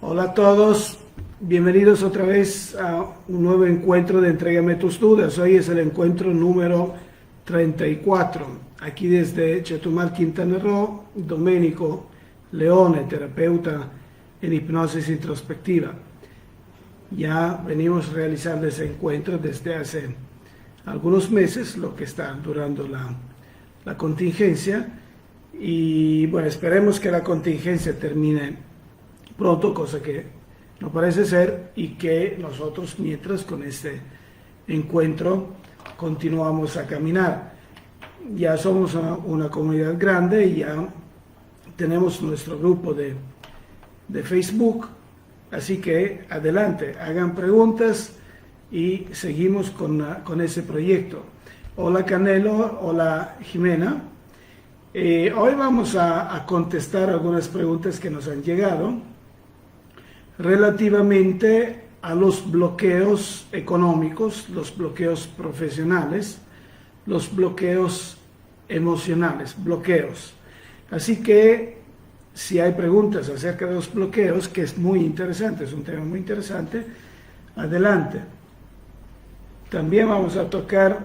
Hola a todos, bienvenidos otra vez a un nuevo encuentro de Entrégame tus dudas. Hoy es el encuentro número 34. Aquí desde Chetumal, Quintana Roo, Domenico Leone, terapeuta en hipnosis introspectiva. Ya venimos realizando ese encuentro desde hace algunos meses, lo que está durando la contingencia. Y bueno, esperemos que la contingencia termine pronto, cosa que no parece ser, y que nosotros mientras con este encuentro continuamos a caminar. Ya somos una comunidad grande y ya tenemos nuestro grupo de Facebook, así que adelante, hagan preguntas y seguimos con ese proyecto. Hola Canelo, hola Jimena. Hoy vamos a contestar algunas preguntas que nos han llegado relativamente a los bloqueos económicos, los bloqueos profesionales, los bloqueos emocionales, bloqueos. Así que si hay preguntas acerca de los bloqueos, que es muy interesante, es un tema muy interesante, adelante. También vamos a tocar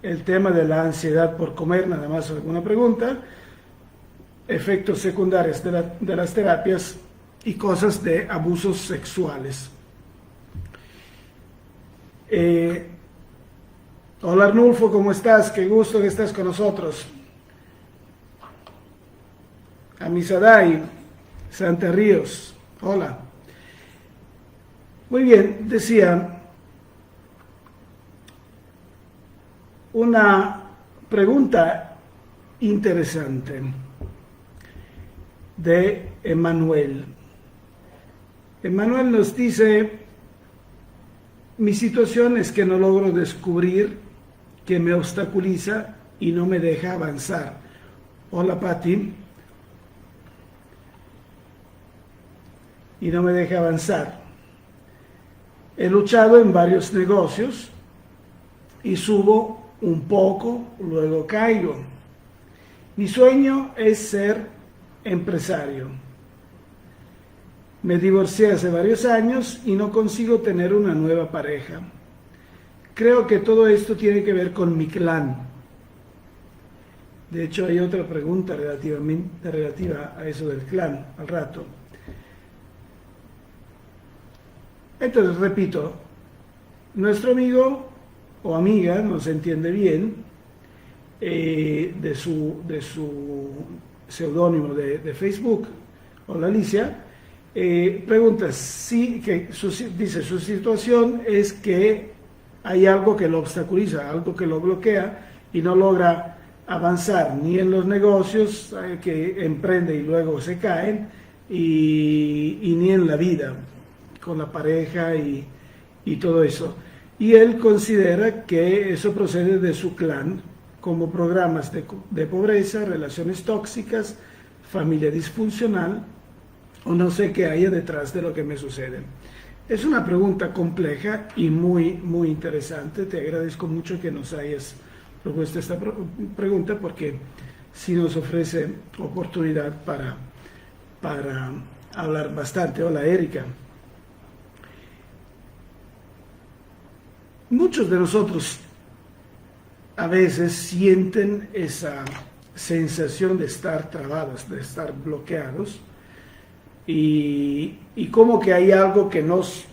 el tema de la ansiedad por comer, nada más alguna pregunta, efectos secundarios de las terapias y cosas de abusos sexuales. Hola Arnulfo, ¿cómo estás? Qué gusto que estás con nosotros. Amisadai, Santa Ríos, hola. Muy bien, decía, una pregunta interesante de Emanuel. Emanuel nos dice, mi situación es que no logro descubrir que me obstaculiza y no me deja avanzar. Hola Pati. Y no me deja avanzar. He luchado en varios negocios y subo un poco, luego caigo. Mi sueño es ser empresario. Me divorcié hace varios años y no consigo tener una nueva pareja. Creo que todo esto tiene que ver con mi clan. De hecho, hay otra pregunta relativa a eso del clan al rato. Entonces, repito, nuestro amigo o amiga nos entiende bien de su seudónimo de Facebook, hola Alicia. Pregunta, sí, dice su situación es que hay algo que lo obstaculiza, algo que lo bloquea y no logra avanzar ni en los negocios que emprende y luego se caen y ni en la vida con la pareja y todo eso. Y él considera que eso procede de su clan, como programas de pobreza, relaciones tóxicas, familia disfuncional, o no sé qué haya detrás de lo que me sucede. Es una pregunta compleja y muy, muy interesante. Te agradezco mucho que nos hayas propuesto esta pregunta porque sí nos ofrece oportunidad para hablar bastante. Hola, Erika. Muchos de nosotros a veces sienten esa sensación de estar trabados, de estar bloqueados, y como que hay algo que nos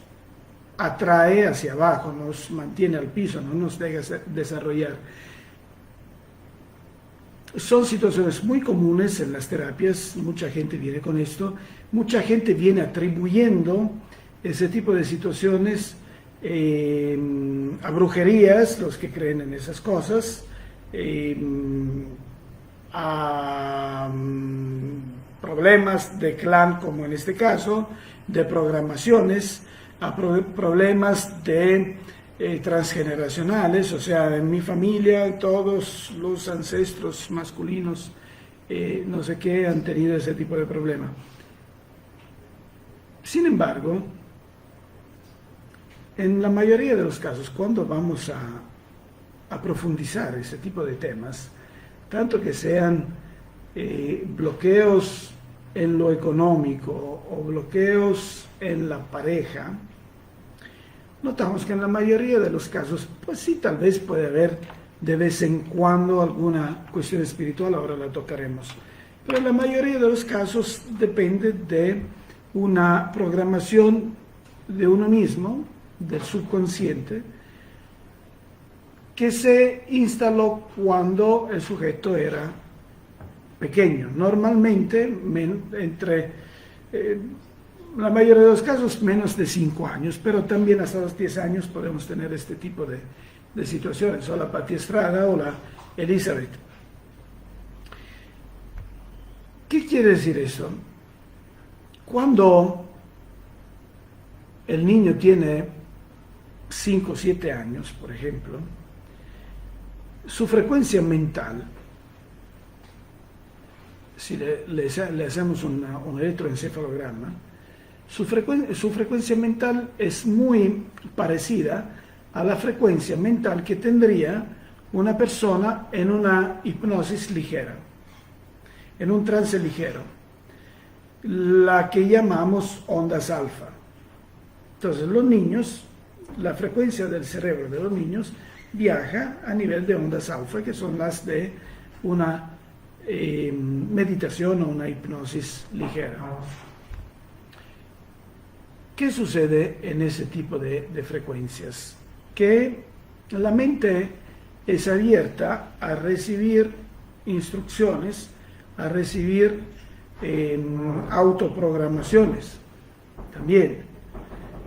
atrae hacia abajo, nos mantiene al piso, no nos deja desarrollar. Son situaciones muy comunes en las terapias, mucha gente viene con esto, mucha gente viene atribuyendo ese tipo de situaciones a brujerías, los que creen en esas cosas, a problemas de clan, como en este caso, de programaciones, a problemas de transgeneracionales, o sea, en mi familia todos los ancestros masculinos, no sé qué, han tenido ese tipo de problema. Sin embargo, en la mayoría de los casos, cuando vamos a profundizar ese tipo de temas, tanto que sean bloqueos en lo económico o bloqueos en la pareja, notamos que en la mayoría de los casos, pues sí, tal vez puede haber de vez en cuando alguna cuestión espiritual, ahora la tocaremos, pero en la mayoría de los casos depende de una programación de uno mismo, del subconsciente, que se instaló cuando el sujeto era pequeño, normalmente entre la mayoría de los casos menos de 5 años, pero también hasta los 10 años podemos tener este tipo de situaciones, o la Pati Estrada o la Elizabeth. ¿Qué quiere decir eso? Cuando el niño tiene 5 o 7 años, por ejemplo, su frecuencia mental, si le hacemos un electroencefalograma, su frecuencia mental es muy parecida a la frecuencia mental que tendría una persona en una hipnosis ligera, en un trance ligero, la que llamamos ondas alfa. Entonces, los niños, la frecuencia del cerebro de los niños viaja a nivel de ondas alfa, que son las de una meditación o una hipnosis ligera. ¿Qué sucede en ese tipo de frecuencias? Que la mente es abierta a recibir instrucciones, a recibir autoprogramaciones también.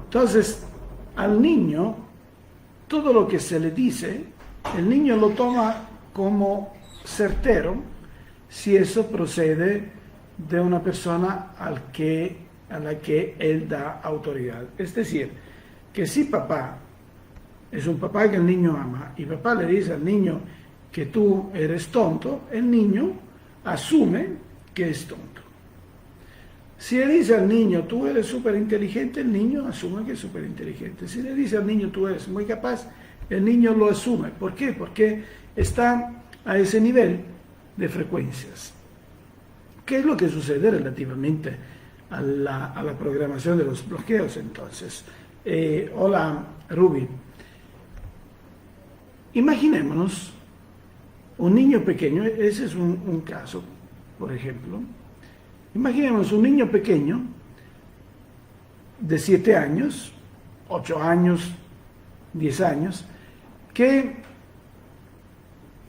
Entonces, al niño, todo lo que se le dice, el niño lo toma como certero si eso procede de una persona a la que él da autoridad. Es decir, que si papá es un papá que el niño ama y papá le dice al niño que tú eres tonto, el niño asume que es tonto. Si le dice al niño tú eres súper inteligente, el niño asume que es súper inteligente. Si le dice al niño tú eres muy capaz, el niño lo asume. ¿Por qué? Porque está a ese nivel de frecuencias. ¿Qué es lo que sucede relativamente a la programación de los bloqueos entonces? Hola, Ruby. Imaginémonos un niño pequeño, ese es un caso, por ejemplo. Imaginemos un niño pequeño de 7 años, 8 años, 10 años, que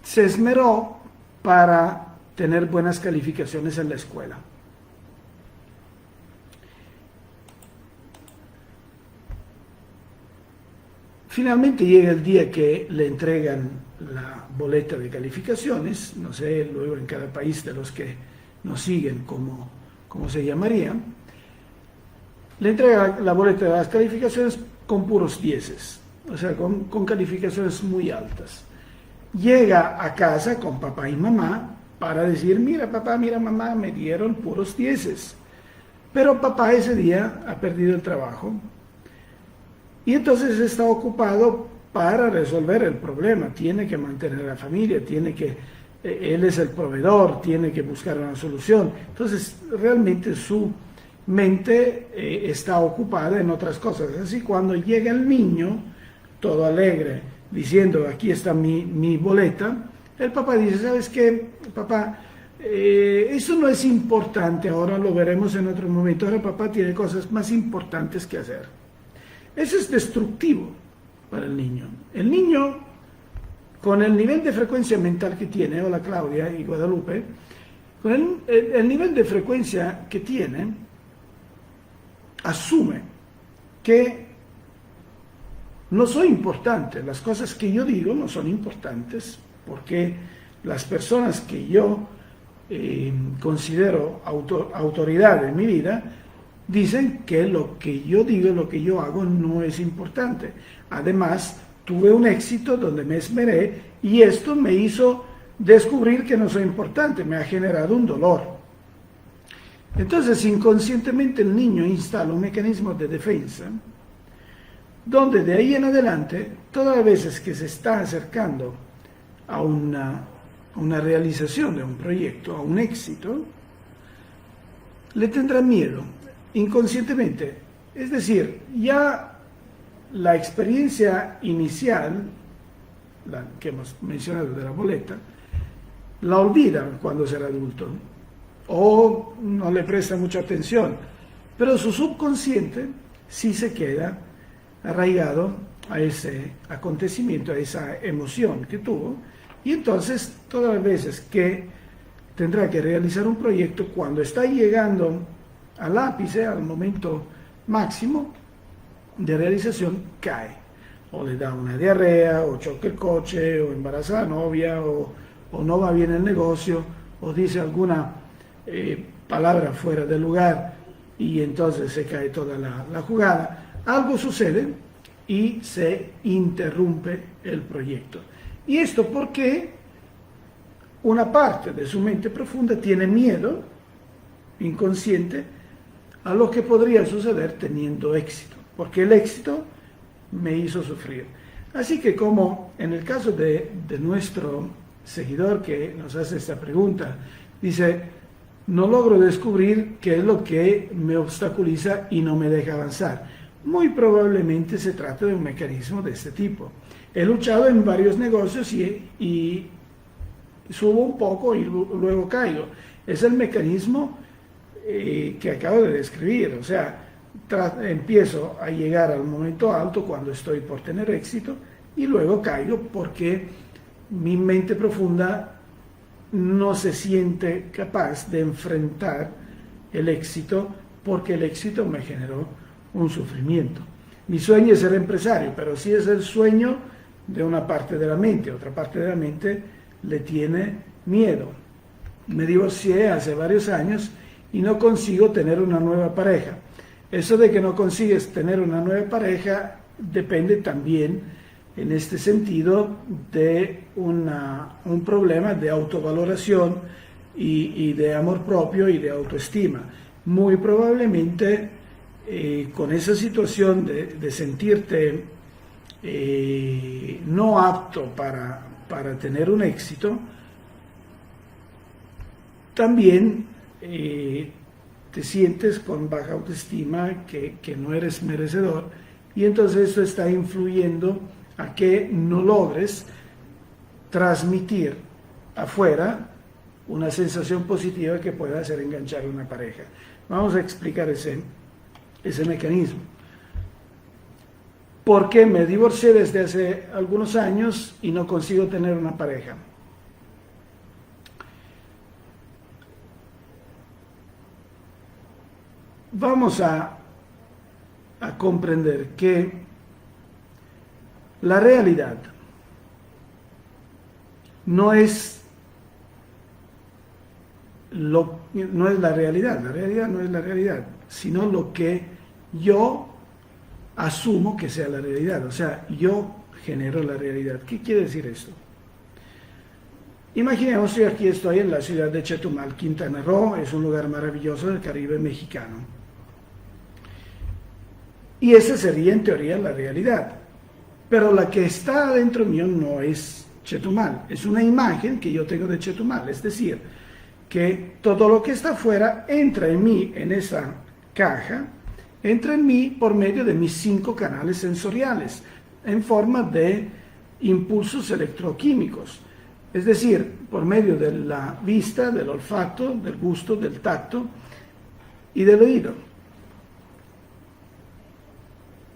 se esmeró para tener buenas calificaciones en la escuela. Finalmente llega el día que le entregan la boleta de calificaciones, no sé, luego en cada país de los que nos siguen cómo se llamaría, le entrega la boleta de las calificaciones con puros 10, o sea, con calificaciones muy altas. Llega a casa con papá y mamá para decir, mira papá, mira mamá, me dieron puros 10. Pero papá ese día ha perdido el trabajo y entonces está ocupado para resolver el problema. Tiene que mantener a la familia, él es el proveedor, tiene que buscar una solución. Entonces realmente su mente está ocupada en otras cosas. Así cuando llega el niño, todo alegre, diciendo, aquí está mi boleta, el papá dice, ¿sabes qué, papá? Eso no es importante, ahora lo veremos en otro momento, ahora papá tiene cosas más importantes que hacer. Eso es destructivo para el niño. El niño, con el nivel de frecuencia mental que tiene, hola Claudia y Guadalupe, con el nivel de frecuencia que tiene, asume que no soy importante, las cosas que yo digo no son importantes, porque las personas que yo considero autoridad en mi vida, dicen que lo que yo digo, lo que yo hago no es importante. Además, tuve un éxito donde me esmeré y esto me hizo descubrir que no soy importante, me ha generado un dolor. Entonces, inconscientemente el niño instala un mecanismo de defensa donde de ahí en adelante, todas las veces que se está acercando a una realización de un proyecto, a un éxito, le tendrá miedo inconscientemente. Es decir, ya la experiencia inicial, la que hemos mencionado de la boleta, la olvida cuando será adulto o no le presta mucha atención, pero su subconsciente sí se queda arraigado a ese acontecimiento, a esa emoción que tuvo, y entonces todas las veces que tendrá que realizar un proyecto, cuando está llegando al ápice, al momento máximo de realización, cae, o le da una diarrea, o choca el coche, o embaraza a la novia, o no va bien el negocio, o dice alguna palabra fuera de lugar, y entonces se cae toda la jugada. Algo sucede y se interrumpe el proyecto. Y esto porque una parte de su mente profunda tiene miedo inconsciente a lo que podría suceder teniendo éxito, porque el éxito me hizo sufrir. Así que, como en el caso de nuestro seguidor que nos hace esta pregunta, dice: no logro descubrir qué es lo que me obstaculiza y no me deja avanzar. Muy probablemente se trata de un mecanismo de este tipo. He luchado en varios negocios y subo un poco y luego caigo. Es el mecanismo que acabo de describir. O sea, empiezo a llegar al momento alto cuando estoy por tener éxito y luego caigo porque mi mente profunda no se siente capaz de enfrentar el éxito porque el éxito me generó un sufrimiento. Mi sueño es ser empresario, pero sí es el sueño de una parte de la mente. Otra parte de la mente le tiene miedo. Me divorcié hace varios años y no consigo tener una nueva pareja. Eso de que no consigues tener una nueva pareja depende también, en este sentido, de un problema de autovaloración y de amor propio y de autoestima. Muy probablemente con esa situación de sentirte no apto para tener un éxito, también te sientes con baja autoestima, que no eres merecedor, y entonces esto está influyendo a que no logres transmitir afuera una sensación positiva que pueda hacer enganchar una pareja. Vamos a explicar ese mecanismo. ¿Por qué me divorcié desde hace algunos años y no consigo tener una pareja? Vamos a comprender que la realidad no es la realidad no es la realidad, sino lo que yo asumo que sea la realidad, o sea, yo genero la realidad. ¿Qué quiere decir esto? Imaginemos que aquí estoy en la ciudad de Chetumal, Quintana Roo, es un lugar maravilloso del Caribe mexicano. Y esa sería en teoría la realidad. Pero la que está adentro mío no es Chetumal, es una imagen que yo tengo de Chetumal, es decir, que todo lo que está afuera entra en mí, en esa caja, entra en mí por medio de mis 5 canales sensoriales, en forma de impulsos electroquímicos, es decir, por medio de la vista, del olfato, del gusto, del tacto y del oído.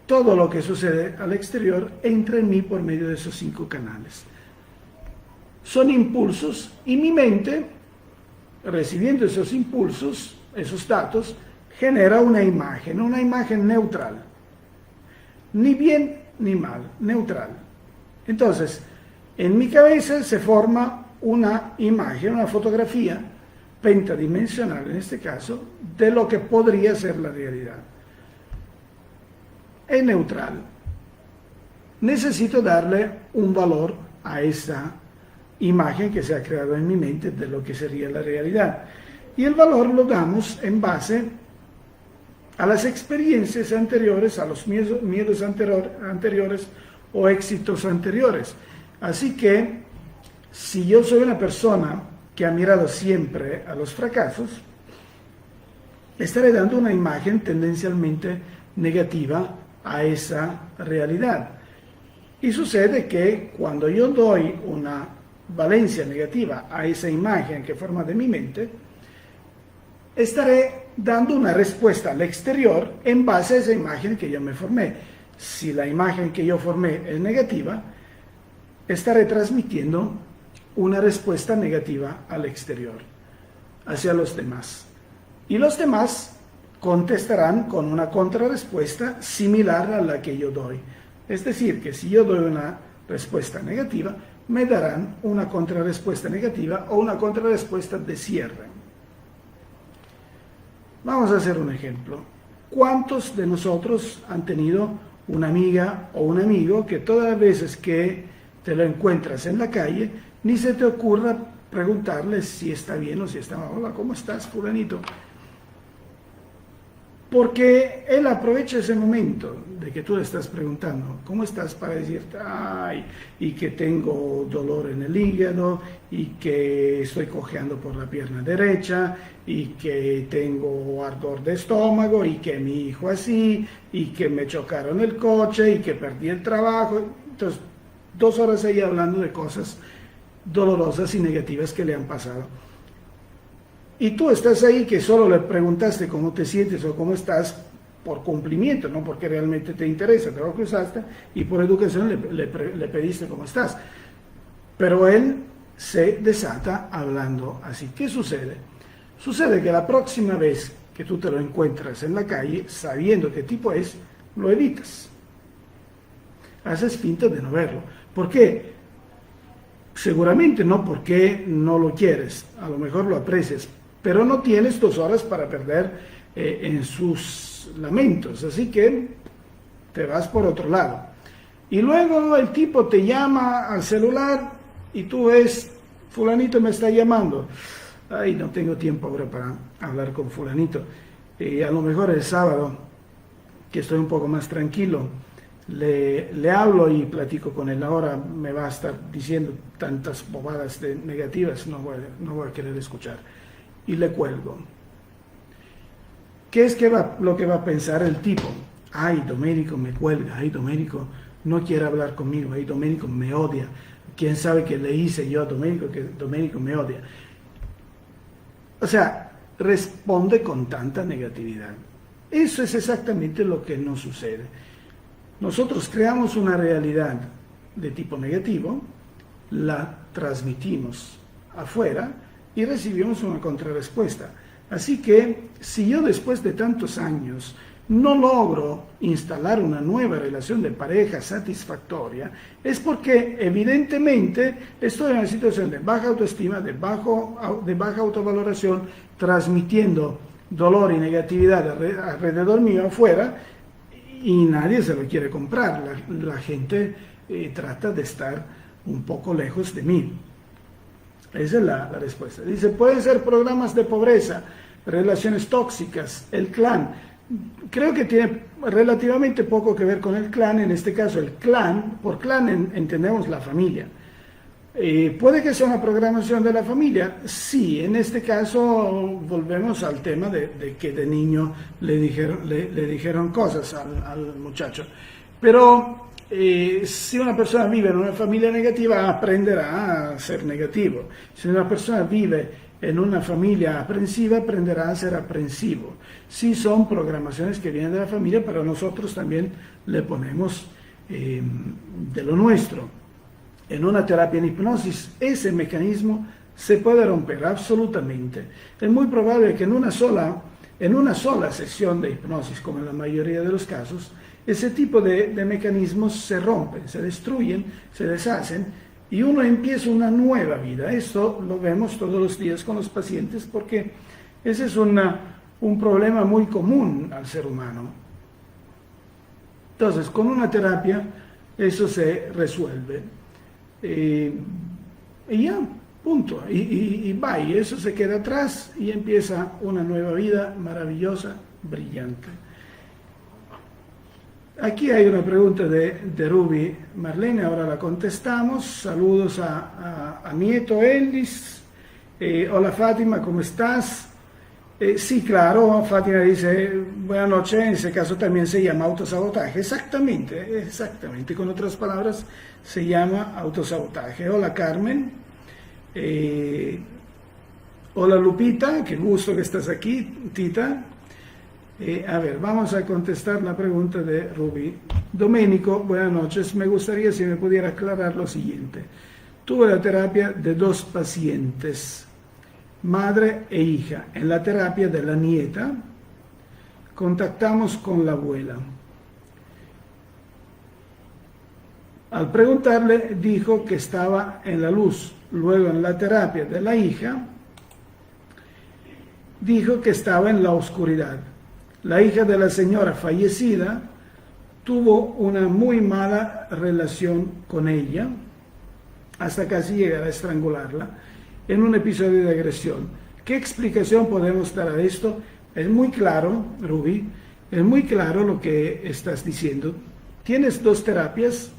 Todo lo que sucede al exterior entra en mí por medio de esos 5 canales. Son impulsos y mi mente, recibiendo esos impulsos, esos datos, genera una imagen neutral. Ni bien ni mal, neutral. Entonces, en mi cabeza se forma una imagen, una fotografía pentadimensional en este caso, de lo que podría ser la realidad. Es neutral. Necesito darle un valor a esa imagen que se ha creado en mi mente de lo que sería la realidad. Y el valor lo damos en base a las experiencias anteriores, a los miedos anteriores o éxitos anteriores. Así que, si yo soy una persona que ha mirado siempre a los fracasos, estaré dando una imagen tendencialmente negativa a esa realidad. Y sucede que cuando yo doy una valencia negativa a esa imagen que forma de mi mente, estaré dando una respuesta al exterior en base a esa imagen que yo me formé. Si la imagen que yo formé es negativa, estaré transmitiendo una respuesta negativa al exterior, hacia los demás. Y los demás contestarán con una contrarrespuesta similar a la que yo doy. Es decir, que si yo doy una respuesta negativa, me darán una contrarrespuesta negativa o una contrarrespuesta de cierre. Vamos a hacer un ejemplo. ¿Cuántos de nosotros han tenido una amiga o un amigo que todas las veces que te lo encuentras en la calle, ni se te ocurra preguntarle si está bien o si está mal? Hola, ¿cómo estás, fulanito? Porque él aprovecha ese momento de que tú le estás preguntando ¿cómo estás? Para decirte, ay, y que tengo dolor en el hígado, y que estoy cojeando por la pierna derecha, y que tengo ardor de estómago, y que mi hijo así, y que me chocaron el coche, y que perdí el trabajo. Entonces, 2 horas ahí hablando de cosas dolorosas y negativas que le han pasado. Y tú estás ahí que solo le preguntaste cómo te sientes o cómo estás por cumplimiento, no porque realmente te interesa, te lo cruzaste y por educación le pediste cómo estás. Pero él se desata hablando así. ¿Qué sucede? Sucede que la próxima vez que tú te lo encuentras en la calle, sabiendo qué tipo es, lo evitas. Haces finta de no verlo. ¿Por qué? Seguramente no porque no lo quieres, a lo mejor lo aprecias, pero no tienes 2 horas para perder en sus lamentos, así que te vas por otro lado. Y luego el tipo te llama al celular y tú ves, fulanito me está llamando. Ay, no tengo tiempo ahora para hablar con fulanito. A lo mejor el sábado, que estoy un poco más tranquilo, le hablo y platico con él. Ahora me va a estar diciendo tantas bobadas negativas, no voy a querer escuchar. Y le cuelgo. ¿Qué es lo que va a pensar el tipo? Ay, Domenico me cuelga, ay, Domenico no quiere hablar conmigo, ay, Domenico me odia. ¿Quién sabe qué le hice yo a Domenico que Domenico me odia? O sea, responde con tanta negatividad. Eso es exactamente lo que nos sucede. Nosotros creamos una realidad de tipo negativo, la transmitimos afuera y recibimos una contrarrespuesta. Así que si yo después de tantos años no logro instalar una nueva relación de pareja satisfactoria, es porque evidentemente estoy en una situación de baja autoestima, de baja autovaloración, transmitiendo dolor y negatividad alrededor mío afuera, y nadie se lo quiere comprar. La gente trata de estar un poco lejos de mí. Esa es la respuesta. Dice, pueden ser programas de pobreza, relaciones tóxicas, el clan. Creo que tiene relativamente poco que ver con el clan. En este caso, el clan, por clan entendemos la familia. ¿Puede que sea una programación de la familia? Sí, en este caso volvemos al tema de que de niño le dijeron cosas al muchacho. Pero si una persona vive en una familia negativa, aprenderá a ser negativo. Si una persona vive en una familia aprensiva, aprenderá a ser aprensivo. Sí son programaciones que vienen de la familia, pero nosotros también le ponemos de lo nuestro. En una terapia en hipnosis, ese mecanismo se puede romper absolutamente. Es muy probable que en una sola sesión de hipnosis, como en la mayoría de los casos, ese tipo de mecanismos se rompen, se destruyen, se deshacen, y uno empieza una nueva vida. Esto lo vemos todos los días con los pacientes, porque ese es un problema muy común al ser humano. Entonces, con una terapia, eso se resuelve. Y ya, punto, y va, y eso se queda atrás y empieza una nueva vida maravillosa, brillante. Aquí hay una pregunta de Ruby Marlene, ahora la contestamos. Saludos a Nieto Ellis. Hola Fátima, ¿cómo estás? Sí, claro, Fátima dice, buenas noches, en ese caso también se llama autosabotaje. Exactamente, exactamente. Con otras palabras, se llama autosabotaje. Hola, Carmen. Hola, Lupita, qué gusto que estás aquí, Tita. A ver, vamos a contestar la pregunta de Ruby. Domenico, buenas noches. Me gustaría si me pudiera aclarar lo siguiente. Tuve la terapia de 2 pacientes, madre e hija. En la terapia de la nieta, contactamos con la abuela. Al preguntarle, dijo que estaba en la luz. Luego, en la terapia de la hija, dijo que estaba en la oscuridad. La hija de la señora fallecida tuvo una muy mala relación con ella, hasta casi llegar a estrangularla, en un episodio de agresión. ¿Qué explicación podemos dar a esto? Es muy claro, Ruby, es muy claro lo que estás diciendo. Tienes 2 terapias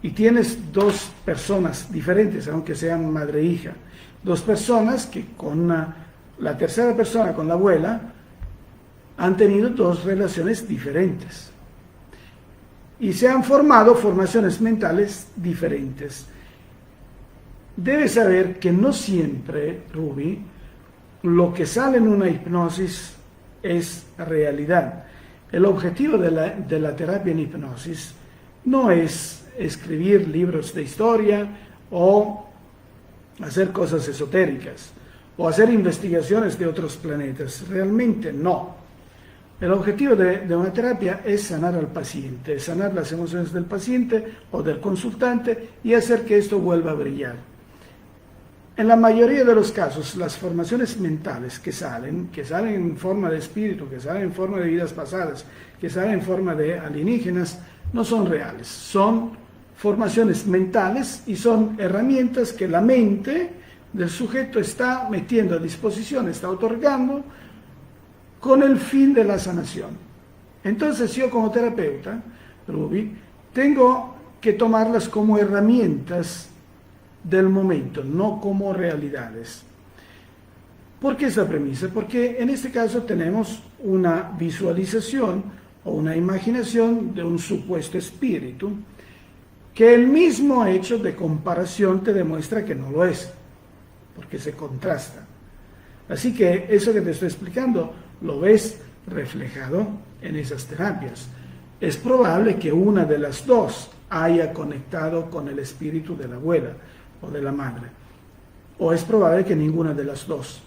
y tienes 2 personas diferentes, aunque sean madre e hija. 2 personas que con la tercera persona, con la abuela, han tenido 2 relaciones diferentes. Y se han formado formaciones mentales diferentes. Debes saber que no siempre, Ruby, lo que sale en una hipnosis es realidad. El objetivo de la terapia en hipnosis no es escribir libros de historia o hacer cosas esotéricas o hacer investigaciones de otros planetas. Realmente no. El objetivo de una terapia es sanar al paciente, sanar las emociones del paciente o del consultante y hacer que esto vuelva a brillar. En la mayoría de los casos, las formaciones mentales que salen en forma de espíritu, que salen en forma de vidas pasadas, que salen en forma de alienígenas, no son reales. Son formaciones mentales y son herramientas que la mente del sujeto está metiendo a disposición, está otorgando con el fin de la sanación. Entonces yo como terapeuta, Ruby, tengo que tomarlas como herramientas del momento, no como realidades. ¿Por qué esta premisa? Porque en este caso tenemos una visualización o una imaginación de un supuesto espíritu que el mismo hecho de comparación te demuestra que no lo es, porque se contrasta. Así que eso que te estoy explicando lo ves reflejado en esas terapias. Es probable que una de las 2 haya conectado con el espíritu de la abuela o de la madre, o es probable que ninguna de las 2,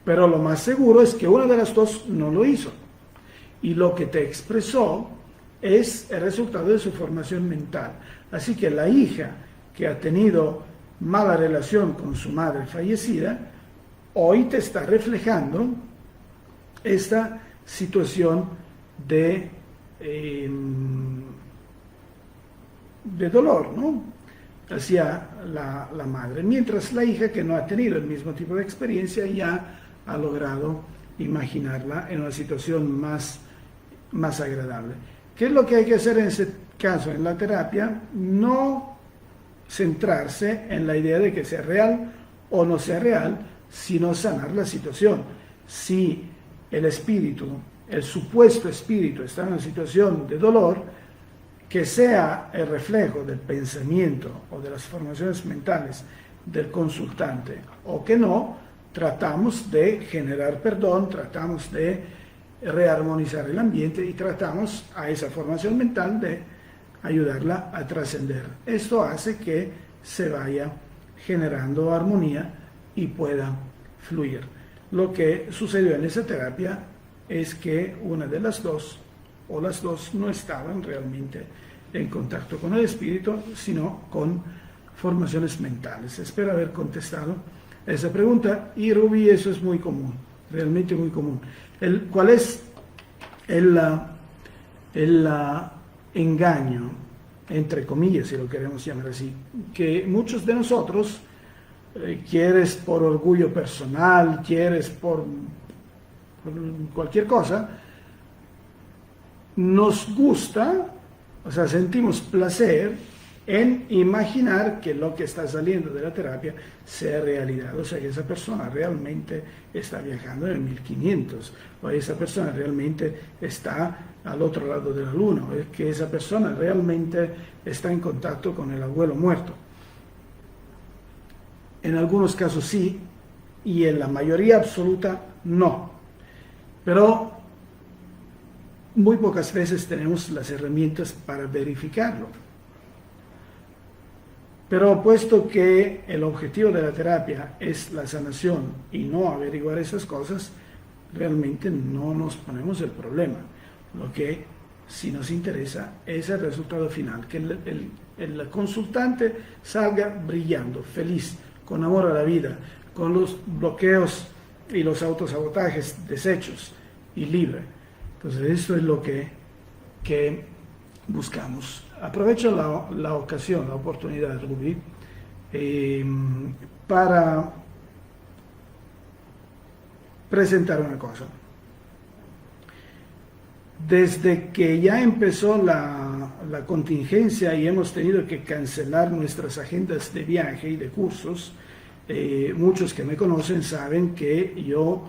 pero lo más seguro es que una de las 2 no lo hizo, y lo que te expresó es el resultado de su formación mental. Así que la hija que ha tenido mala relación con su madre fallecida, hoy te está reflejando esta situación de dolor, ¿no?, hacia la madre, mientras la hija que no ha tenido el mismo tipo de experiencia ya ha logrado imaginarla en una situación más agradable. ¿Qué es lo que hay que hacer en ese caso en la terapia? No centrarse en la idea de que sea real o no sea real, sino sanar la situación. Si el espíritu, el supuesto espíritu, está en una situación de dolor, que sea el reflejo del pensamiento o de las formaciones mentales del consultante o que no, tratamos de generar perdón, tratamos de rearmonizar el ambiente y tratamos a esa formación mental de ayudarla a trascender. Esto hace que se vaya generando armonía y pueda fluir. Lo que sucedió en esa terapia es que una de las 2 o las 2 no estaban realmente en contacto con el espíritu, sino con formaciones mentales. Espero haber contestado esa pregunta. Y Ruby, eso es muy común, realmente muy común. ¿Cuál es el engaño, entre comillas, si lo queremos llamar así? Que muchos de nosotros, quieres por orgullo personal, quieres por cualquier cosa, nos gusta, o sea, sentimos placer en imaginar que lo que está saliendo de la terapia sea realidad, o sea, que esa persona realmente está viajando en el 1500, o esa persona realmente está al otro lado de la luna, o que esa persona realmente está en contacto con el abuelo muerto. En algunos casos sí, y en la mayoría absoluta no, pero muy pocas veces tenemos las herramientas para verificarlo. Pero puesto que el objetivo de la terapia es la sanación y no averiguar esas cosas, realmente no nos ponemos el problema. Lo que sí nos interesa es el resultado final, que el consultante salga brillando, feliz, con amor a la vida, con los bloqueos y los autosabotajes deshechos y libre. Entonces esto es lo que buscamos. Aprovecho la ocasión, la oportunidad, Rubí, para presentar una cosa. Desde que ya empezó la contingencia y hemos tenido que cancelar nuestras agendas de viaje y de cursos, muchos que me conocen saben que yo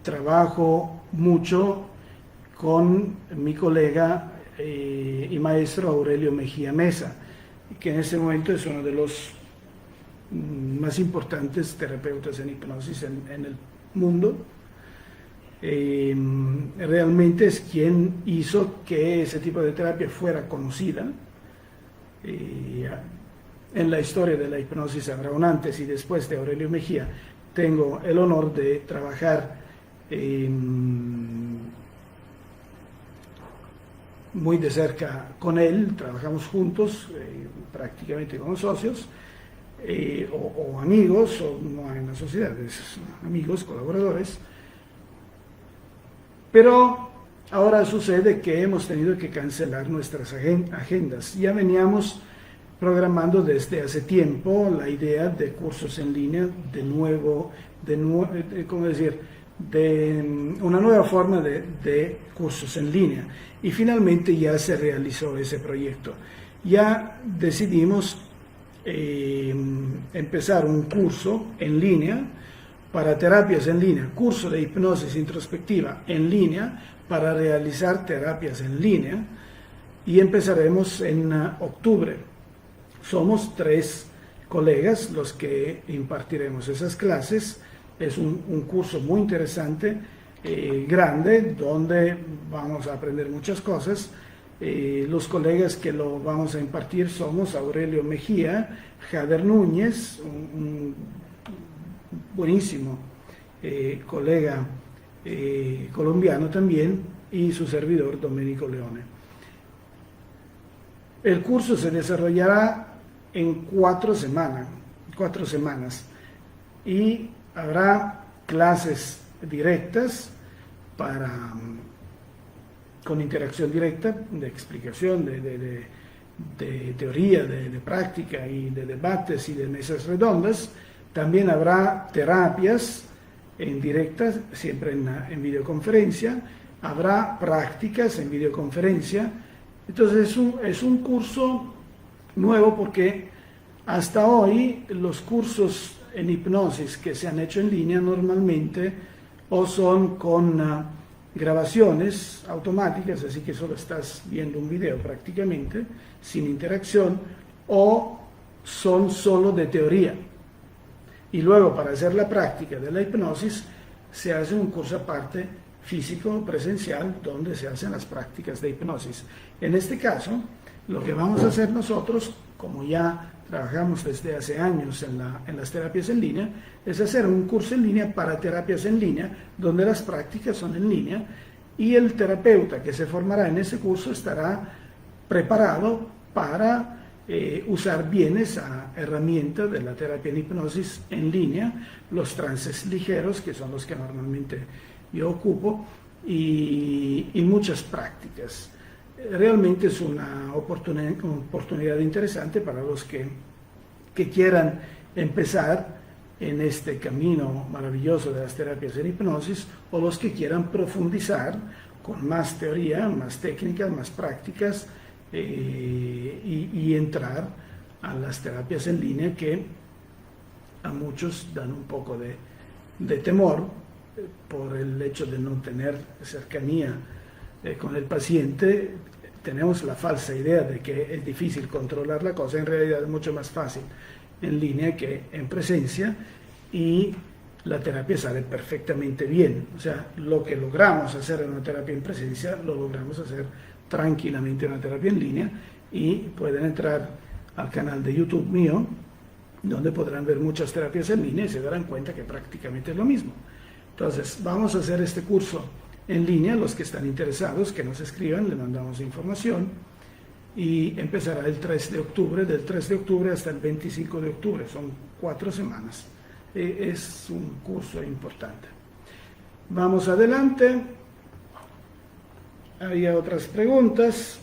trabajo mucho con mi colega y maestro Aurelio Mejía Mesa, que en este momento es uno de los más importantes terapeutas en hipnosis en el mundo. Realmente es quien hizo que ese tipo de terapia fuera conocida. En la historia de la hipnosis habrá un antes y después de Aurelio Mejía. Tengo el honor de trabajar muy de cerca con él, trabajamos juntos, prácticamente como socios, o amigos, o no en la sociedad, amigos, colaboradores. Pero ahora sucede que hemos tenido que cancelar nuestras agendas. Ya veníamos programando desde hace tiempo la idea de cursos en línea, ¿cómo decir?, de una nueva forma de cursos en línea, y finalmente ya se realizó ese proyecto. Ya decidimos empezar un curso en línea para terapias en línea, curso de hipnosis introspectiva en línea para realizar terapias en línea, y empezaremos en octubre. Somos 3 colegas los que impartiremos esas clases. Es un curso muy interesante, grande, donde vamos a aprender muchas cosas. Los colegas que lo vamos a impartir somos Aurelio Mejía, Jader Núñez, un buenísimo colega colombiano también, y su servidor Domenico Leone. El curso se desarrollará en 4 semanas, y habrá clases directas con interacción directa, de explicación, de teoría, de práctica y de debates y de mesas redondas. También habrá terapias en directas, siempre en videoconferencia. Habrá prácticas en videoconferencia. Entonces es un curso nuevo, porque hasta hoy los cursos en hipnosis que se han hecho en línea normalmente o son con grabaciones automáticas, así que solo estás viendo un video prácticamente, sin interacción, o son solo de teoría. Y luego, para hacer la práctica de la hipnosis, se hace un curso aparte, físico, presencial, donde se hacen las prácticas de hipnosis. En este caso, lo que vamos a hacer nosotros, como ya trabajamos desde hace años en las terapias en línea, es hacer un curso en línea para terapias en línea, donde las prácticas son en línea, y el terapeuta que se formará en ese curso estará preparado para usar bien esa herramienta de la terapia en hipnosis en línea, los trances ligeros, que son los que normalmente yo ocupo, y muchas prácticas. Realmente es una oportunidad interesante para los que quieran empezar en este camino maravilloso de las terapias en hipnosis, o los que quieran profundizar con más teoría, más técnicas, más prácticas, y entrar a las terapias en línea que a muchos dan un poco de temor por el hecho de no tener cercanía con el paciente. Tenemos la falsa idea de que es difícil controlar la cosa. En realidad es mucho más fácil en línea que en presencia, y la terapia sale perfectamente bien. O sea, lo que logramos hacer en una terapia en presencia lo logramos hacer tranquilamente en una terapia en línea, y pueden entrar al canal de YouTube mío, donde podrán ver muchas terapias en línea y se darán cuenta que prácticamente es lo mismo. Entonces, vamos a hacer este curso en línea. Los que están interesados, que nos escriban, le mandamos información, y empezará el 3 de octubre, del 3 de octubre hasta el 25 de octubre, son 4 semanas. Es un curso importante. Vamos adelante. Había otras preguntas.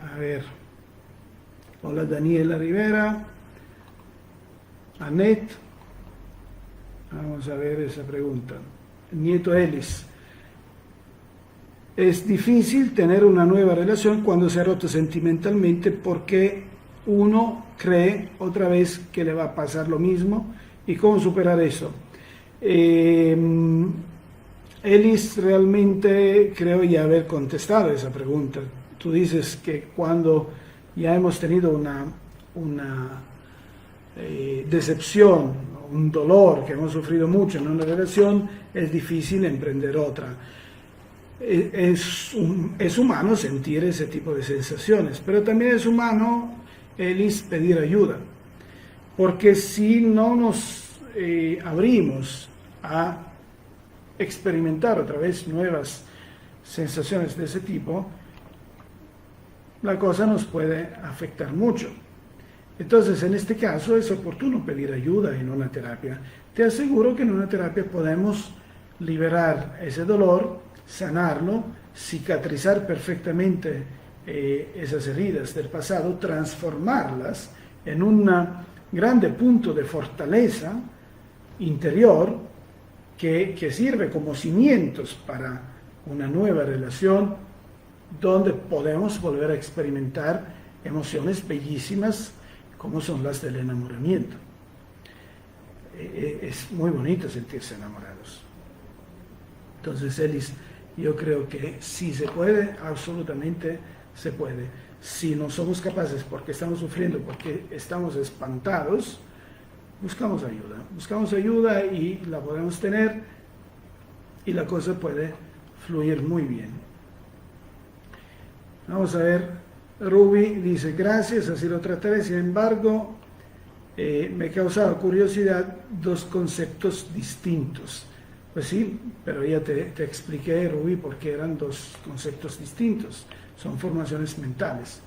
A ver. Hola Daniela Rivera. Anet. Vamos a ver esa pregunta. Nieto Ellis. Es difícil tener una nueva relación cuando se ha roto sentimentalmente, porque uno cree otra vez que le va a pasar lo mismo, y cómo superar eso. Ellis, realmente creo ya haber contestado esa pregunta. Tú dices que cuando ya hemos tenido una decepción, un dolor, que hemos sufrido mucho en una relación, es difícil emprender otra. Es humano sentir ese tipo de sensaciones, pero también es humano, Ellis, pedir ayuda, porque si no nos abrimos a experimentar otra vez nuevas sensaciones de ese tipo, la cosa nos puede afectar mucho. Entonces, en este caso es oportuno pedir ayuda en una terapia. Te aseguro que en una terapia podemos liberar ese dolor, sanarlo, cicatrizar perfectamente esas heridas del pasado, transformarlas en un grande punto de fortaleza interior que sirve como cimientos para una nueva relación, donde podemos volver a experimentar emociones bellísimas como son las del enamoramiento. Es muy bonito sentirse enamorados. Entonces, Ellis, yo creo que sí se puede, absolutamente se puede. Si no somos capaces, porque estamos sufriendo, porque estamos espantados, buscamos ayuda y la podemos tener, y la cosa puede fluir muy bien. Vamos a ver. Ruby dice, gracias, así lo trataré. Sin embargo, me causaba curiosidad dos conceptos distintos. Pues sí, pero ya te expliqué, Ruby, porque eran dos conceptos distintos. Son formaciones mentales.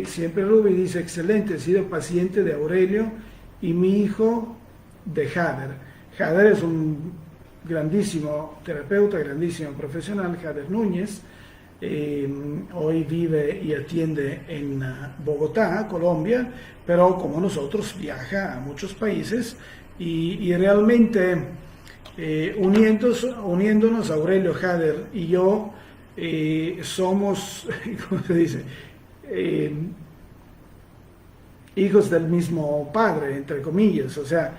Siempre Ruby dice, excelente, he sido paciente de Aurelio y mi hijo de Jader. Jader es un grandísimo terapeuta, grandísimo profesional, Jader Núñez. Hoy vive y atiende en Bogotá, Colombia, pero como nosotros viaja a muchos países, y realmente uniéndonos, Aurelio, Jader y yo, somos, ¿cómo se dice? Hijos del mismo padre, entre comillas. O sea,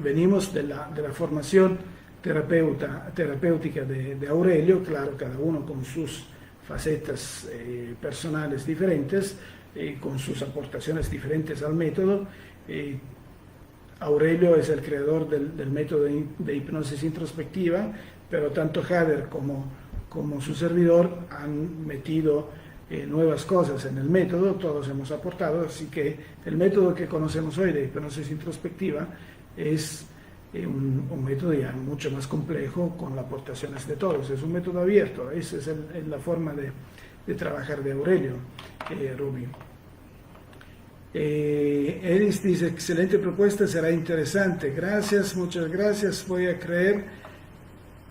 venimos de la formación terapéutica de Aurelio, claro, cada uno con sus facetas personales diferentes, con sus aportaciones diferentes al método. Aurelio es el creador del método de hipnosis introspectiva, pero tanto Jader como su servidor han metido nuevas cosas en el método, todos hemos aportado, así que el método que conocemos hoy de hipnosis introspectiva es un método ya mucho más complejo, con las aportaciones de todos. Es un método abierto. Esa es la forma de trabajar de Aurelio, Rubio. Eris dice, excelente propuesta, será interesante. Gracias, muchas gracias. Voy a creer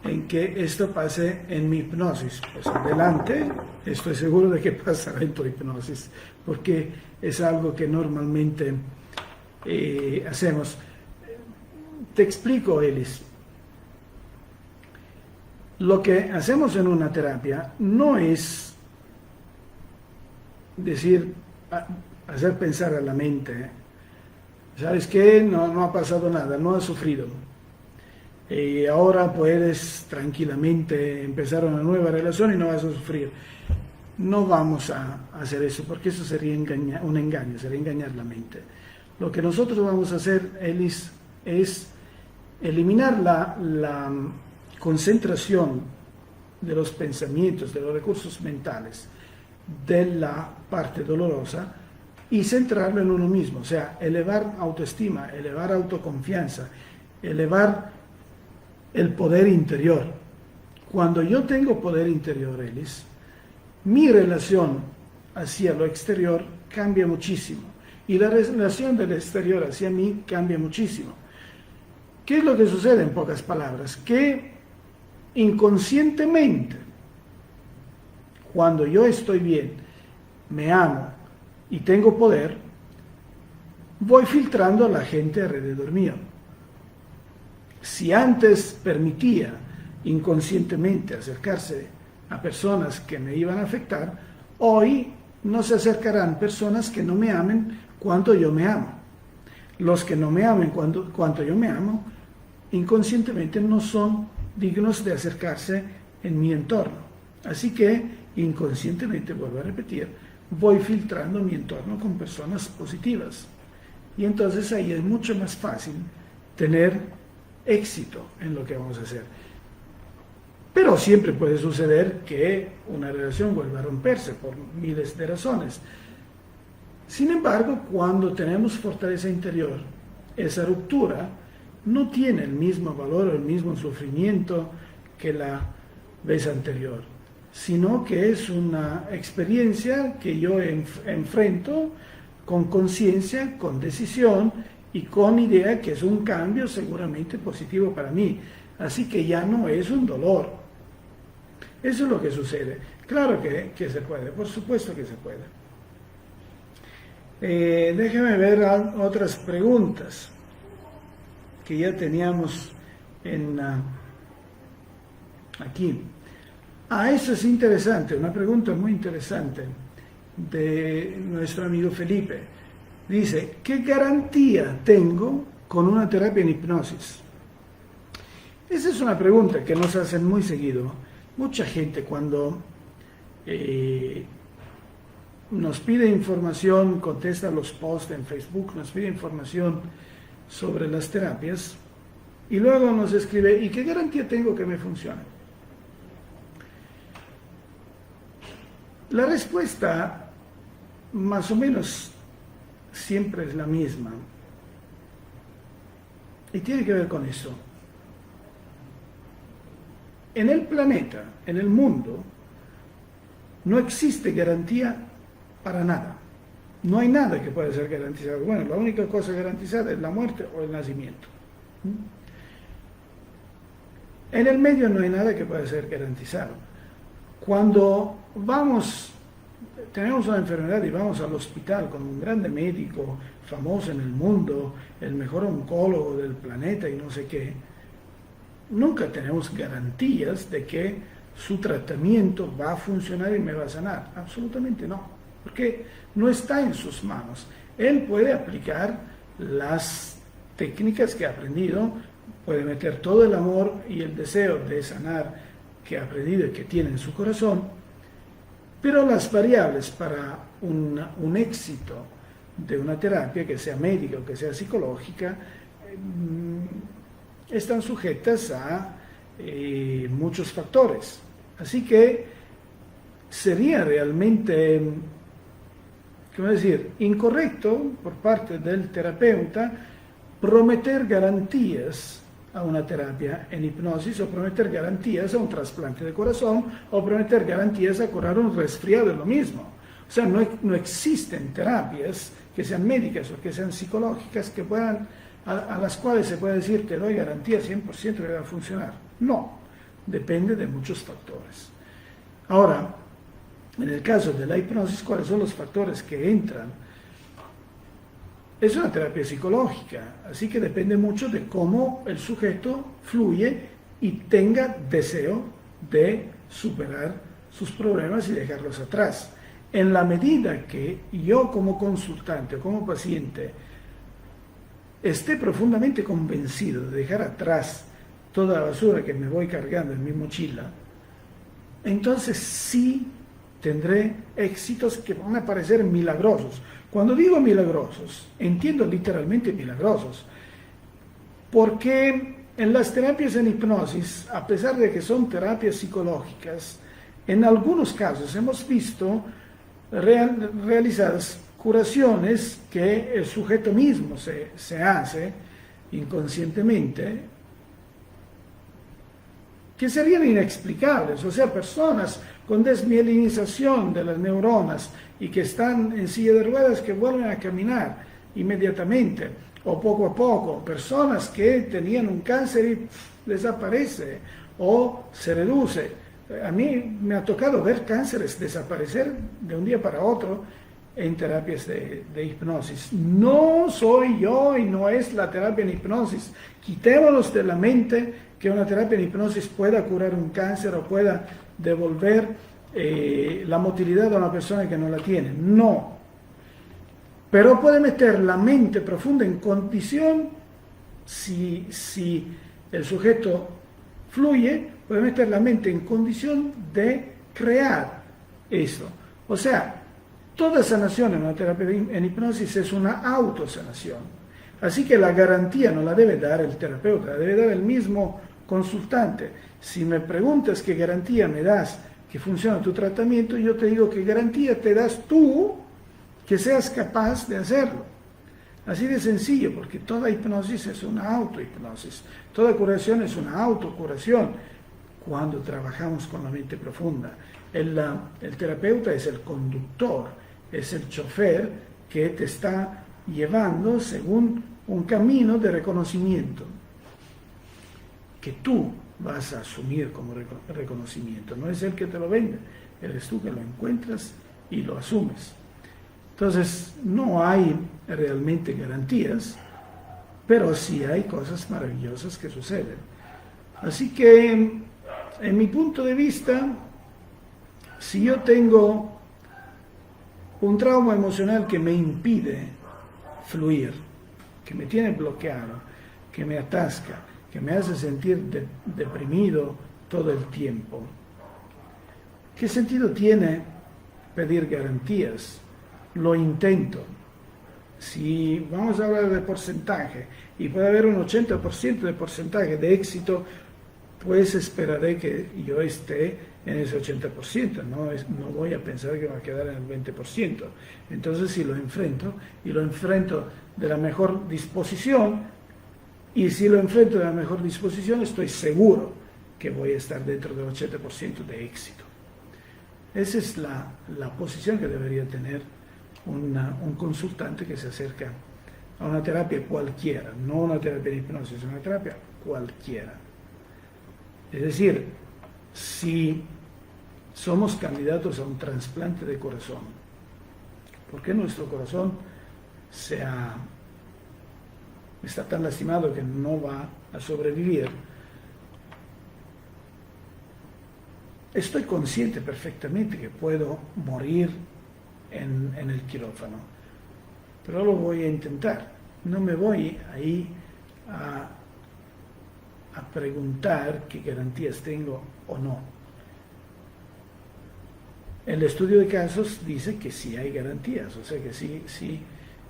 en que esto pase en mi hipnosis. Pues adelante, estoy seguro de que pasará en tu hipnosis, porque es algo que normalmente hacemos. Te explico, Elis. Lo que hacemos en una terapia no es decir, hacer pensar a la mente, ¿sabes qué? No ha pasado nada, no has sufrido. Y ahora puedes tranquilamente empezar una nueva relación y no vas a sufrir. No vamos a hacer eso, porque eso sería un engaño, sería engañar la mente. Lo que nosotros vamos a hacer, Elis, es eliminar la concentración de los pensamientos, de los recursos mentales, de la parte dolorosa, y centrarlo en uno mismo, o sea, elevar autoestima, elevar autoconfianza, elevar el poder interior. Cuando yo tengo poder interior, Elis, mi relación hacia lo exterior cambia muchísimo, y la relación del exterior hacia mí cambia muchísimo. ¿Qué es lo que sucede en pocas palabras? Que inconscientemente, cuando yo estoy bien, me amo y tengo poder, voy filtrando a la gente alrededor mío. Si antes permitía inconscientemente acercarse a personas que me iban a afectar, hoy no se acercarán personas que no me amen cuanto yo me amo. Los que no me amen cuanto yo me amo, inconscientemente no son dignos de acercarse en mi entorno. Así que inconscientemente, vuelvo a repetir, voy filtrando mi entorno con personas positivas. Y entonces ahí es mucho más fácil tener éxito en lo que vamos a hacer. Pero siempre puede suceder que una relación vuelva a romperse por miles de razones. Sin embargo, cuando tenemos fortaleza interior, esa ruptura no tiene el mismo valor o el mismo sufrimiento que la vez anterior, sino que es una experiencia que yo enfrento con conciencia, con decisión y con idea que es un cambio seguramente positivo para mí. Así que ya no es un dolor. Eso es lo que sucede. Claro que se puede, por supuesto que se puede. Déjeme ver otras preguntas que ya teníamos aquí. Eso es interesante, una pregunta muy interesante de nuestro amigo Felipe. Dice, ¿qué garantía tengo con una terapia en hipnosis? Esa es una pregunta que nos hacen muy seguido. Mucha gente cuando nos pide información, contesta los posts en Facebook, nos pide información sobre las terapias y luego nos escribe, ¿y qué garantía tengo que me funcione? La respuesta más o menos siempre es la misma y tiene que ver con eso. En el planeta, en el mundo, no existe garantía para nada. No hay nada que pueda ser garantizado. Bueno, la única cosa garantizada es la muerte o el nacimiento. En el medio no hay nada que pueda ser garantizado. Cuando tenemos una enfermedad y vamos al hospital con un grande médico famoso en el mundo, el mejor oncólogo del planeta y no sé qué, nunca tenemos garantías de que su tratamiento va a funcionar y me va a sanar. Absolutamente no, porque no está en sus manos. Él puede aplicar las técnicas que ha aprendido, puede meter todo el amor y el deseo de sanar que ha aprendido y que tiene en su corazón, pero las variables para un éxito de una terapia, que sea médica o que sea psicológica, están sujetas a muchos factores. Así que sería realmente, ¿cómo decir?, incorrecto por parte del terapeuta prometer garantías a una terapia en hipnosis o prometer garantías a un trasplante de corazón o prometer garantías a curar un resfriado, es lo mismo. O sea, no existen terapias que sean médicas o que sean psicológicas que puedan, a las cuales se puede decir que doy garantía 100% que va a funcionar. No, depende de muchos factores. Ahora, en el caso de la hipnosis, ¿cuáles son los factores que entran? Es una terapia psicológica, así que depende mucho de cómo el sujeto fluye y tenga deseo de superar sus problemas y dejarlos atrás. En la medida que yo como consultante o como paciente esté profundamente convencido de dejar atrás toda la basura que me voy cargando en mi mochila, entonces sí tendré éxitos que van a parecer milagrosos. Cuando digo milagrosos, entiendo literalmente milagrosos, porque en las terapias en hipnosis, a pesar de que son terapias psicológicas, en algunos casos hemos visto realizadas curaciones que el sujeto mismo se hace inconscientemente, que serían inexplicables. O sea, personas con desmielinización de las neuronas y que están en silla de ruedas que vuelven a caminar inmediatamente o poco a poco, personas que tenían un cáncer y desaparece o se reduce. A mí me ha tocado ver cánceres desaparecer de un día para otro en terapias de hipnosis. No soy yo y no es la terapia en hipnosis. Quitémonos de la mente que una terapia en hipnosis pueda curar un cáncer o pueda devolver la motilidad a una persona que no la tiene. No. Pero puede meter la mente profunda en condición, si el sujeto fluye, puede meter la mente en condición de crear eso. O sea, toda sanación en una terapia en hipnosis es una autosanación. Así que la garantía no la debe dar el terapeuta, la debe dar el mismo consultante. Si me preguntas qué garantía me das que funciona tu tratamiento, yo te digo qué garantía te das tú que seas capaz de hacerlo. Así de sencillo, porque toda hipnosis es una autohipnosis, toda curación es una autocuración cuando trabajamos con la mente profunda. El terapeuta es el conductor, es el chofer que te está llevando según un camino de reconocimiento que tú vas a asumir como reconocimiento. No es el que te lo vende, eres tú que lo encuentras y lo asumes. Entonces, no hay realmente garantías, pero sí hay cosas maravillosas que suceden. Así que, en mi punto de vista, si yo tengo un trauma emocional que me impide fluir, que me tiene bloqueado, que me atasca, que me hace sentir deprimido todo el tiempo, ¿qué sentido tiene pedir garantías? Lo intento. Si vamos a hablar de porcentaje y puede haber un 80% de porcentaje de éxito, pues esperaré que yo esté en ese 80%, no voy a pensar que va a quedar en el 20%. Entonces, si lo enfrento, y lo enfrento de la mejor disposición, y si lo enfrento de la mejor disposición, estoy seguro que voy a estar dentro del 80% de éxito. Esa es la posición que debería tener un consultante que se acerca a una terapia cualquiera, no una terapia de hipnosis, una terapia cualquiera. Es decir, si somos candidatos a un trasplante de corazón, ¿por qué nuestro corazón está tan lastimado que no va a sobrevivir? Estoy consciente perfectamente que puedo morir en el quirófano, pero lo voy a intentar. No me voy ahí a preguntar qué garantías tengo o no. El estudio de casos dice que sí hay garantías, o sea que sí,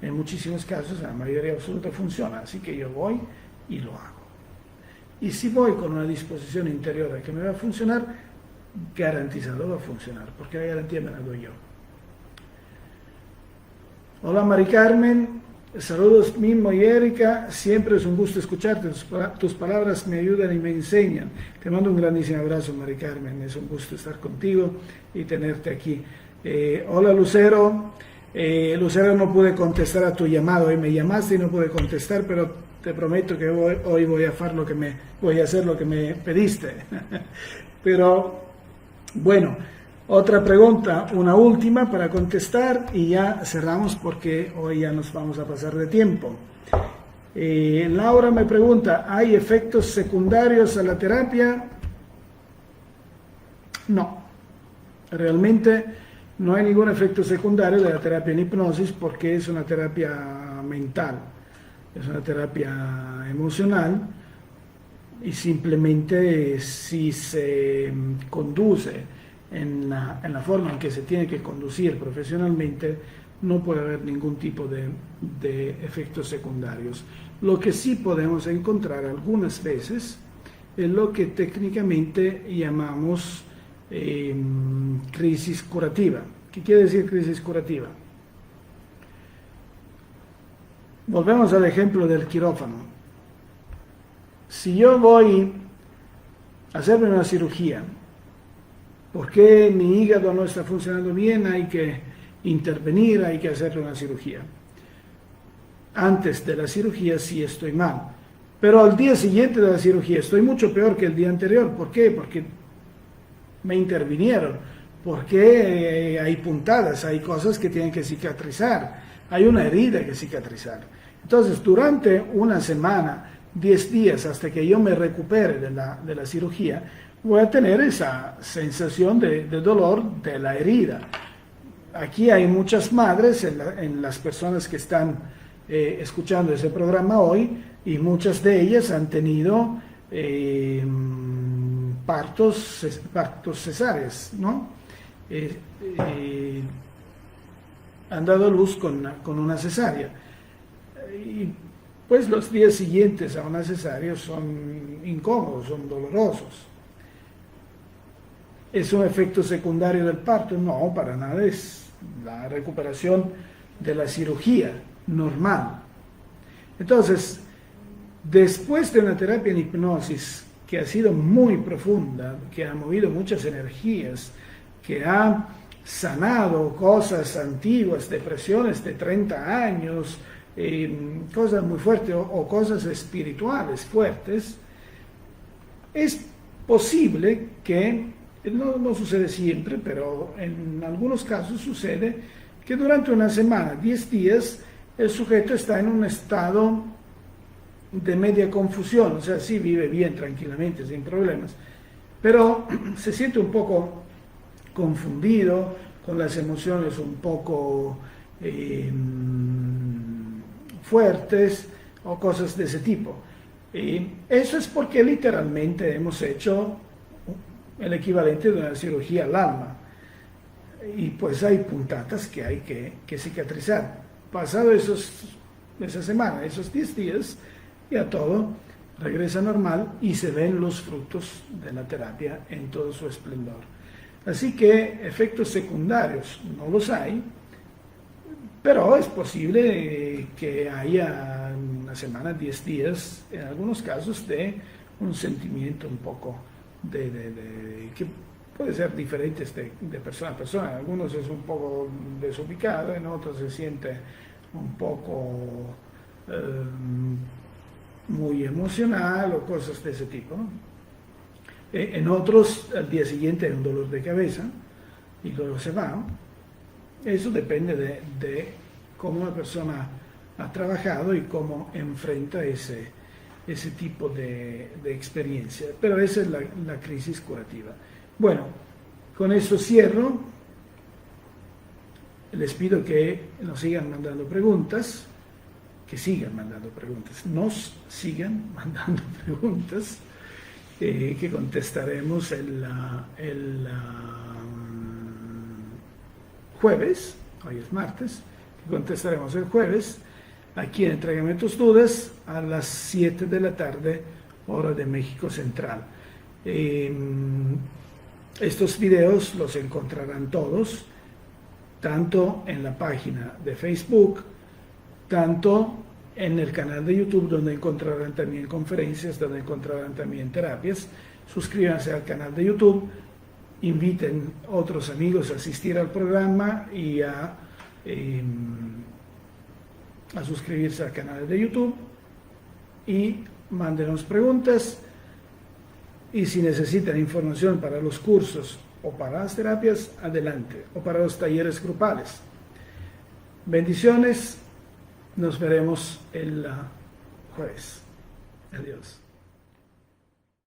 en muchísimos casos, en la mayoría absoluta funciona, así que yo voy y lo hago. Y si voy con una disposición interior de que me va a funcionar, garantizado va a funcionar, porque la garantía me la doy yo. Hola Mari Carmen, saludos Mimo y Erika, siempre es un gusto escucharte, tus palabras me ayudan y me enseñan. Te mando un grandísimo abrazo Mari Carmen, es un gusto estar contigo y tenerte aquí. Hola Lucero, Lucero, no pude contestar a tu llamado, me llamaste y no pude contestar, pero te prometo que hoy voy a hacer lo que me pediste. Pero bueno, otra pregunta, una última para contestar y ya cerramos porque hoy ya nos vamos a pasar de tiempo. Laura me pregunta, ¿hay efectos secundarios a la terapia? No, realmente no hay ningún efecto secundario de la terapia en hipnosis porque es una terapia mental, es una terapia emocional y simplemente si se conduce en la forma en que se tiene que conducir profesionalmente, no puede haber ningún tipo de efectos secundarios. Lo que sí podemos encontrar algunas veces es lo que técnicamente llamamos crisis curativa. ¿Qué quiere decir crisis curativa? Volvemos al ejemplo del quirófano. Si yo voy a hacerme una cirugía, porque mi hígado no está funcionando bien, hay que intervenir, hay que hacerle una cirugía. Antes de la cirugía sí estoy mal, pero al día siguiente de la cirugía estoy mucho peor que el día anterior. ¿Por qué? Porque me intervinieron, porque hay puntadas, hay cosas que tienen que cicatrizar, hay una herida que cicatrizar. Entonces, durante una semana, 10 días, hasta que yo me recupere de la cirugía, voy a tener esa sensación de dolor de la herida. Aquí hay muchas madres en las personas que están escuchando ese programa hoy, y muchas de ellas han tenido partos cesáreos, ¿no? Han dado luz con una cesárea. Y pues los días siguientes a una cesárea son incómodos, son dolorosos. ¿Es un efecto secundario del parto? No, para nada, es la recuperación de la cirugía normal. Entonces, después de una terapia en hipnosis que ha sido muy profunda, que ha movido muchas energías, que ha sanado cosas antiguas, depresiones de 30 años, cosas muy fuertes o cosas espirituales fuertes, es posible que, no sucede siempre, pero en algunos casos sucede que durante una semana, 10 días, el sujeto está en un estado de media confusión, o sea, sí vive bien, tranquilamente, sin problemas, pero se siente un poco confundido, con las emociones un poco fuertes o cosas de ese tipo. Y eso es porque literalmente hemos hecho el equivalente de una cirugía al alma. Y pues hay puntadas que hay que cicatrizar. Pasado esa semana, esos 10 días, ya todo regresa normal y se ven los frutos de la terapia en todo su esplendor. Así que efectos secundarios no los hay, pero es posible que haya una semana, 10 días, en algunos casos, de un sentimiento un poco que puede ser diferente de persona a persona. En algunos es un poco desubicado, en otros se siente un poco muy emocional o cosas de ese tipo, ¿no? En otros, al día siguiente hay un dolor de cabeza y luego se va, ¿no? Eso depende de cómo la persona ha trabajado y cómo enfrenta ese tipo de experiencia. Pero esa es la crisis curativa. Bueno, con esto cierro. Les pido que nos sigan mandando preguntas, nos sigan mandando preguntas, que contestaremos el jueves, hoy es martes, que contestaremos el jueves, aquí en Entrégame tus dudas, a las 7 de la tarde, hora de México Central. Estos videos los encontrarán todos, tanto en la página de Facebook, tanto en el canal de YouTube, donde encontrarán también conferencias, donde encontrarán también terapias. Suscríbanse al canal de YouTube, inviten a otros amigos a asistir al programa y a suscribirse al canal de YouTube, y mándenos preguntas, y si necesitan información para los cursos o para las terapias, adelante, o para los talleres grupales. Bendiciones, nos veremos el jueves. Adiós.